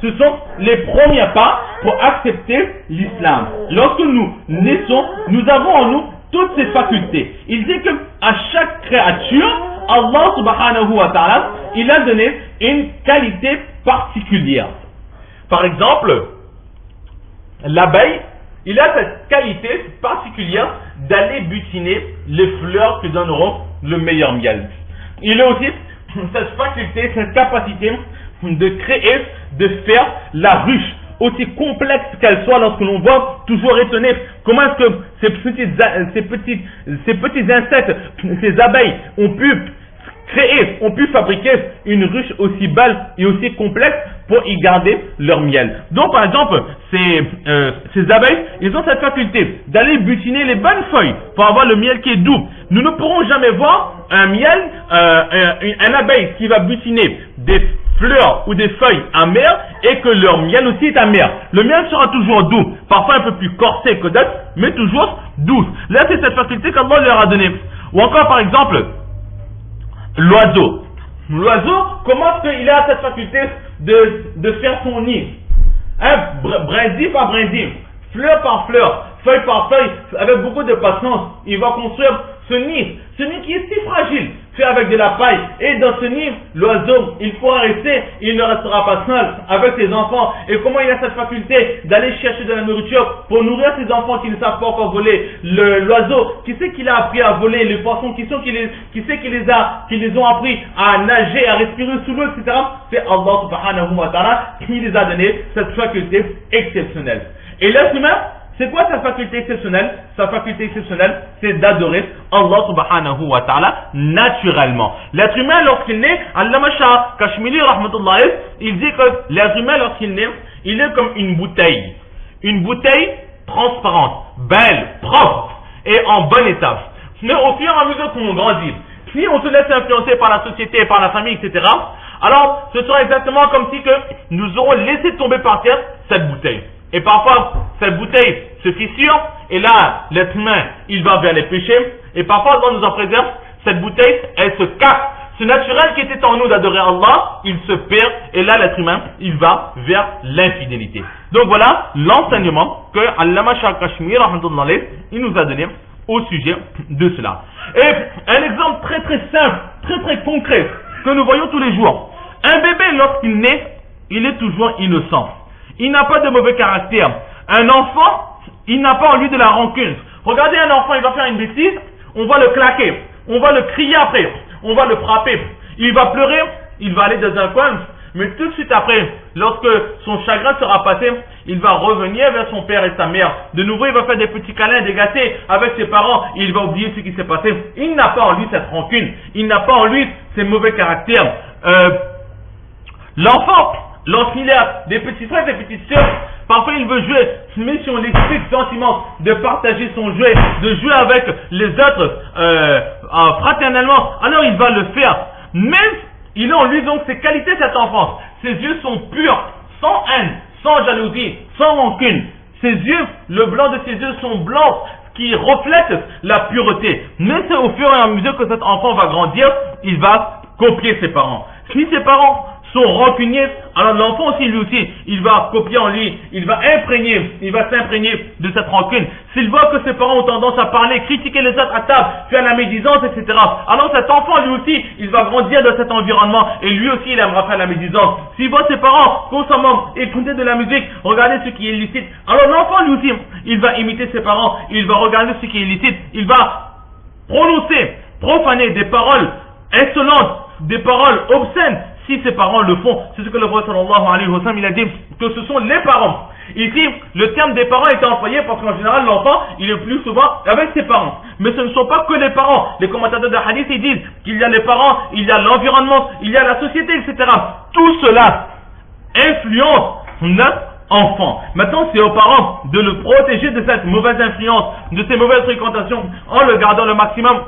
ce sont les premiers pas pour accepter l'islam. Lorsque nous naissons, nous avons en nous toutes ces facultés. Il dit que à chaque créature, Allah subhanahu wa ta'ala, il a donné une qualité particulière. Par exemple, l'abeille, il a cette qualité particulière d'aller butiner les fleurs qui donneront le meilleur miel. Il a aussi cette faculté, cette capacité de créer, de faire la ruche, aussi complexe qu'elle soit, lorsque l'on voit, toujours étonné comment est-ce que ces petits insectes, ces abeilles ont pu fabriquer une ruche aussi belle et aussi complexe pour y garder leur miel. Donc par exemple, ces abeilles, ils ont cette faculté d'aller butiner les bonnes feuilles pour avoir le miel qui est doux. Nous ne pourrons jamais voir un abeille qui va butiner des fleurs ou des feuilles amères et que leur miel aussi est amer. Le miel sera toujours doux, parfois un peu plus corsé que d'autres, mais toujours douce. Là, c'est cette faculté qu'Allah leur a donnée. Ou encore par exemple, l'oiseau. L'oiseau, comment est-ce qu'il a cette faculté de faire son nid? Brindille par brindille, fleur par fleur, feuille par feuille, avec beaucoup de patience, il va construire ce nid qui est si fragile, fait avec de la paille. Et dans ce nid, l'oiseau, il pourra rester, il ne restera pas seul avec ses enfants. Et comment il a cette faculté d'aller chercher de la nourriture pour nourrir ses enfants qui ne savent pas encore voler? L'oiseau, qui sait qu'il a appris à voler? Les poissons, qui sait qu'ils les ont appris à nager, à respirer sous l'eau, etc. C'est Allah subhanahu wa ta'ala qui les a donné cette faculté exceptionnelle. Et l'être humain, c'est quoi sa faculté exceptionnelle? Sa faculté exceptionnelle, c'est d'adorer Allah subhanahu wa ta'ala naturellement. L'être humain, lorsqu'il naît, Allama Shah Kashmili rahmatullah, il dit que l'être humain, lorsqu'il naît, il est comme une bouteille. Une bouteille transparente, belle, propre et en bon état. Mais au fur et à mesure qu'on grandit, si on se laisse influencer par la société, par la famille, etc., alors ce sera exactement comme si que nous aurons laissé tomber par terre cette bouteille. Et parfois, cette bouteille se fissure, et là, l'être humain, il va vers les péchés, et parfois, Allah nous en préserve, cette bouteille, elle se casse. Ce naturel qui était en nous d'adorer Allah, il se perd, et là, l'être humain, il va vers l'infidélité. Donc voilà l'enseignement que Allama Shah Kashmir, il nous a donné au sujet de cela. Et un exemple très très simple, très très concret, que nous voyons tous les jours. Un bébé, lorsqu'il naît, il est toujours innocent. Il n'a pas de mauvais caractère. Un enfant, il n'a pas en lui de la rancune. Regardez un enfant, il va faire une bêtise, on va le claquer, on va le crier après, on va le frapper. Il va pleurer, il va aller dans un coin, mais tout de suite après, lorsque son chagrin sera passé, il va revenir vers son père et sa mère. De nouveau, il va faire des petits câlins, des gâtés avec ses parents, et il va oublier ce qui s'est passé. Il n'a pas en lui cette rancune, il n'a pas en lui ces mauvais caractères. L'enfant, lorsqu'il a des petits frères et des petites sœurs, parfois il veut jouer, mais si on l'explique gentiment de partager son jouet, de jouer avec les autres fraternellement, alors il va le faire. Mais il a en lui donc ses qualités, cette enfance. Ses yeux sont purs, sans haine, sans jalousie, sans rancune. Ses yeux, le blanc de ses yeux sont blancs, qui reflètent la pureté. Mais c'est au fur et à mesure que cet enfant va grandir, il va copier ses parents. Si ses parents sont rancuniers, alors l'enfant aussi, lui aussi, il va copier en lui, il va s'imprégner de cette rancune. S'il voit que ses parents ont tendance à parler, critiquer les autres à table, faire la médisance, etc., alors cet enfant, lui aussi, il va grandir dans cet environnement, et lui aussi, il aimera faire la médisance. S'il voit ses parents constamment écouter de la musique, regarder ce qui est illicite, alors l'enfant, lui aussi, il va imiter ses parents, il va regarder ce qui est illicite, il va profaner des paroles insolentes, des paroles obscènes. Si ses parents le font, c'est ce que le prophète sallallahu alayhi wa sallam, il a dit que ce sont les parents. Ici, le terme des parents est employé parce qu'en général, l'enfant, il est plus souvent avec ses parents. Mais ce ne sont pas que les parents. Les commentateurs de hadith, ils disent qu'il y a les parents, il y a l'environnement, il y a la société, etc. Tout cela influence notre enfant. Maintenant, c'est aux parents de le protéger de cette mauvaise influence, de ces mauvaises fréquentations, en le gardant le maximum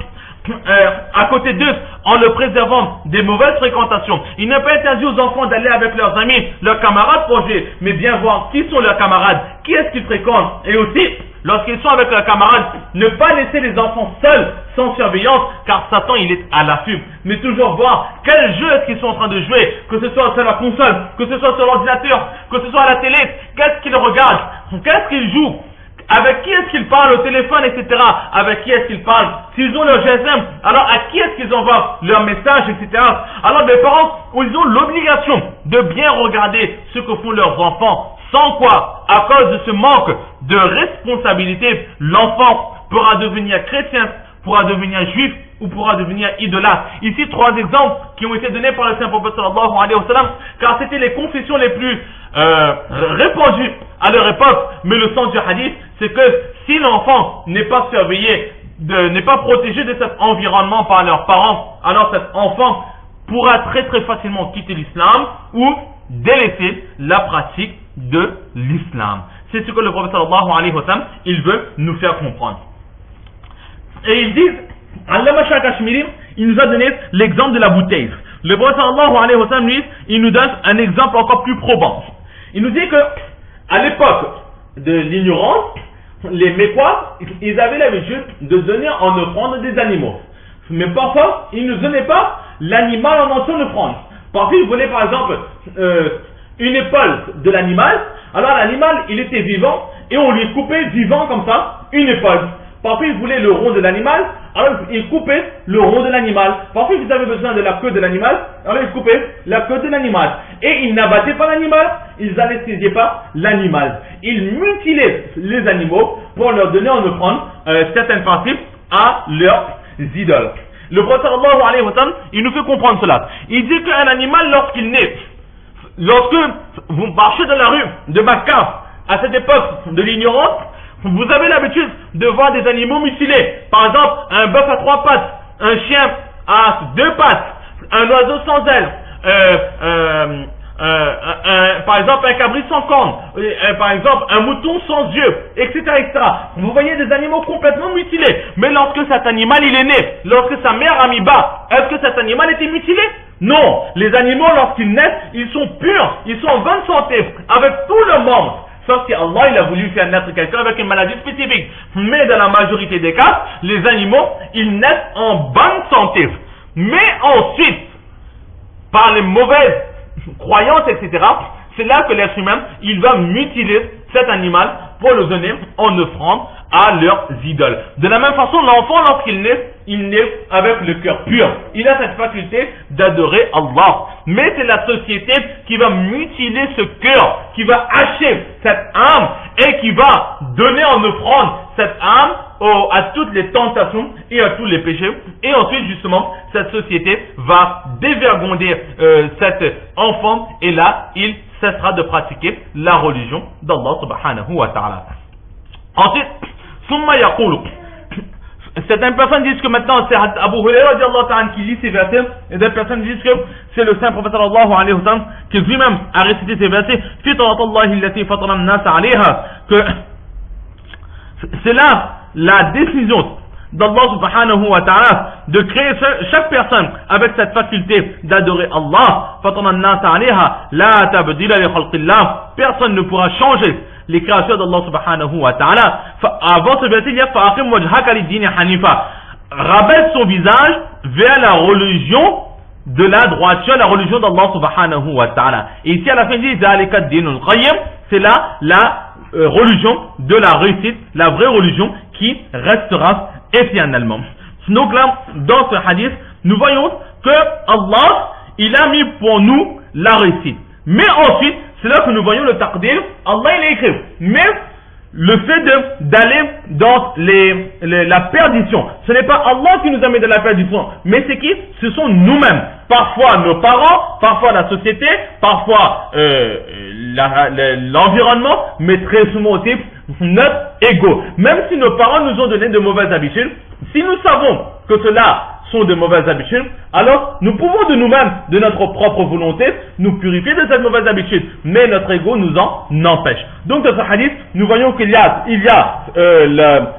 à côté d'eux en le préservant des mauvaises fréquentations. Il n'est pas interdit aux enfants d'aller avec leurs amis, leurs camarades pour jouer, mais bien voir qui sont leurs camarades, qui est-ce qu'ils fréquentent, et aussi, lorsqu'ils sont avec leurs camarades, ne pas laisser les enfants seuls, sans surveillance, car Satan il est à l'affût, mais toujours voir quel jeu est-ce qu'ils sont en train de jouer, que ce soit sur la console, que ce soit sur l'ordinateur, que ce soit à la télé, qu'est-ce qu'ils regardent, qu'est-ce qu'ils jouent, avec qui est-ce qu'ils parlent au téléphone, etc. Avec qui est-ce qu'ils parlent? S'ils ont leur GSM, alors à qui est-ce qu'ils envoient leurs messages, etc. Alors les parents, ils ont l'obligation de bien regarder ce que font leurs enfants. Sans quoi, à cause de ce manque de responsabilité, l'enfant pourra devenir chrétien, pourra devenir juif ou pourra devenir idolâtre. Ici, 3 exemples qui ont été donnés par le Saint-Prophète sallallahu alayhi wa sallam, car c'était les confessions les plus répandues à leur époque. Mais le sens du hadith, c'est que si l'enfant n'est pas surveillé, n'est pas protégé de cet environnement par leurs parents, alors cet enfant pourra très très facilement quitter l'islam ou délaisser la pratique de l'islam. C'est ce que le prophète sallallahu alayhi wa sallam, il veut nous faire comprendre. Et ils disent, Allama Shah Kashmiri, il nous a donné l'exemple de la bouteille. Le prophète sallallahu alayhi wa sallam, lui, il nous donne un exemple encore plus probant. Il nous dit que, à l'époque de l'ignorance, les Mécois, ils avaient l'habitude de donner en offrande des animaux. Mais parfois, ils ne donnaient pas l'animal en entier en offrande. Parfois, ils voulaient par exemple une épaule de l'animal. Alors l'animal, il était vivant et on lui coupait vivant comme ça une épaule. Parfois, ils voulaient le rond de l'animal, alors ils coupaient le rond de l'animal. Parfois, ils avaient besoin de la queue de l'animal, alors ils coupaient la queue de l'animal. Et ils n'abattaient pas l'animal, ils n'anesthésiaient pas l'animal. Ils mutilaient les animaux pour leur donner en offrande certaines parties à leurs idoles. Le prophète sallallahu alayhi wa sallam, il nous fait comprendre cela. Il dit qu'un animal, lorsqu'il naît, lorsque vous marchez dans la rue de Makkah, à cette époque de l'ignorance, vous avez l'habitude de voir des animaux mutilés. Par exemple, un bœuf à 3 pattes, un chien à 2 pattes, un oiseau sans ailes, par exemple un cabri sans cornes, par exemple un mouton sans yeux, etc., etc. Vous voyez des animaux complètement mutilés. Mais lorsque cet animal il est né, lorsque sa mère a mis bas, est-ce que cet animal était mutilé? Non. Les animaux lorsqu'ils naissent, ils sont purs, ils sont en bonne santé, avec tous leurs membres. Sauf si Allah il a voulu faire naître quelqu'un avec une maladie spécifique. Mais dans la majorité des cas, les animaux, ils naissent en bonne santé. Mais ensuite, par les mauvaises croyances, etc., c'est là que l'être humain, il va mutiler cet animal pour le donner en offrande à leurs idoles. De la même façon, l'enfant, lorsqu'il naît, il naît avec le cœur pur. Il a cette faculté d'adorer Allah. Mais c'est la société qui va mutiler ce cœur, qui va hacher cette âme et qui va donner en offrande cette âme à toutes les tentations et à tous les péchés. Et ensuite, justement, cette société va dévergonder cet enfant et là, il cessera de pratiquer la religion d'Allah subhanahu wa ta'ala. Ensuite, summa yaqulu. Certaines personnes disent que maintenant c'est Abu Hurairah qui lit ces versets, et d'autres personnes disent que c'est le saint prophète sallallahu alayhi wa sallam qui lui-même a récité ces versets, que c'est là la décision d'Allah subhanahu wa ta'ala de créer chaque personne avec cette faculté d'adorer Allah. Personne ne pourra changer les créations d'Allah subhanahu wa ta'ala. Avant ce verset, il y a fa'aqim wajhaka lid-din hanifa. Rabaisse son visage vers la religion de la droiture, la religion d'Allah subhanahu wa ta'ala. Et ici à la fin, il dit zalika ad-dinul qayyim, c'est là la religion de la réussite, la vraie religion qui restera éternellement. Donc là, dans ce hadith, nous voyons que Allah, il a mis pour nous la réussite. Mais ensuite, c'est là que nous voyons le taqdir, Allah il a écrit. Mais le fait d'aller dans la perdition, ce n'est pas Allah qui nous a mis dans la perdition, mais c'est qui? Ce sont nous-mêmes. Parfois nos parents, parfois la société, parfois l'environnement, mais très souvent aussi notre ego. Même si nos parents nous ont donné de mauvaises habitudes, si nous savons que cela sont de mauvaises habitudes, alors nous pouvons de nous-mêmes, de notre propre volonté, nous purifier de cette mauvaise habitude, mais notre ego nous en empêche. Donc dans ce hadith, nous voyons qu'il y a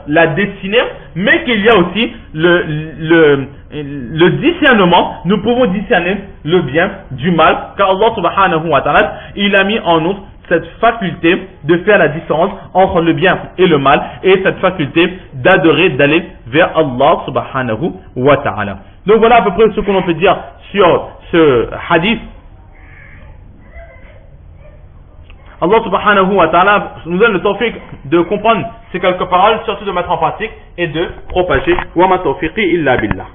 la destinée, mais qu'il y a aussi le discernement. Nous pouvons discerner le bien du mal, car Allah subhanahu wa ta'ala, il a mis en nous cette faculté de faire la différence entre le bien et le mal, et cette faculté d'adorer, d'aller vers Allah subhanahu wa ta'ala. Donc voilà à peu près ce que l'on peut dire sur ce hadith. Allah subhanahu wa ta'ala nous donne le tawfiq de comprendre ces quelques paroles, surtout de mettre en pratique et de propager. Wa ma tawfiqi illa billah.